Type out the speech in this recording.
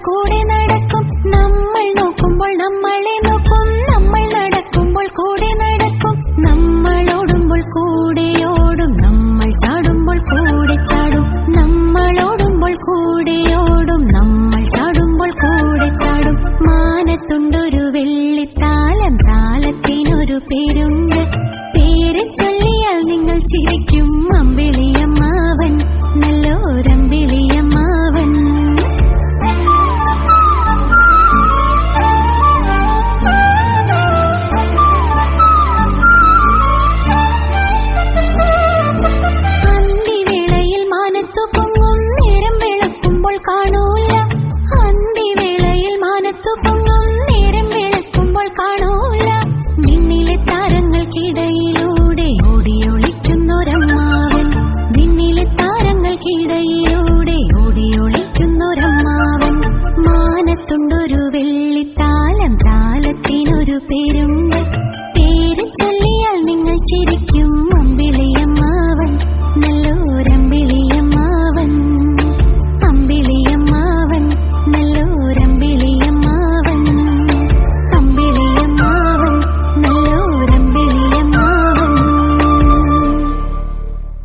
കൂടെ നടക്കും, നമ്മൾ നോക്കുമ്പോൾ നമ്മളെ നോക്കും. നമ്മൾ നടക്കുമ്പോൾ കൂടെ നടക്കും, നമ്മൾ ഓടുമ്പോൾ കൂടെ ഓടും. നമ്മൾ ചാടുമ്പോൾ കൂടെ ചാടും, നമ്മൾ ഓടുമ്പോൾ കൂടെ ഓടും. നമ്മൾ ചാടുമ്പോൾ കൂടെ ചാടും. മാനത്തുണ്ടൊരു വെള്ളിത്താലം, താലത്തിനൊരു പേരുണ്ട്. പേര് ചൊല്ലിയാൽ നിങ്ങൾ ചിരിക്കും. അമ്പിളിയമ്മാവൻ, നല്ലോരമ്പിളിയമ്മാവൻ. അന്തിവേളയിൽ മാനത്തു പൊങ്ങും, നേരം വെളുക്കുമ്പോൾ കാണൂല. അന്തിവേളയിൽ മാനത്തു പൊങ്ങും, നേരം വെളുക്കുമ്പോൾ കാണൂല. വിണ്ണിലെ താരങ്ങൾക്കിടയിലൂടെ ഓടിയൊളിക്കുന്നൊരമ്മാവൻ. വിണ്ണിലെ താരങ്ങൾക്കിടയിലൂടെ ഓടിയൊളിക്കുന്നൊരമ്മാവൻ. മാനത്തുണ്ടൊരു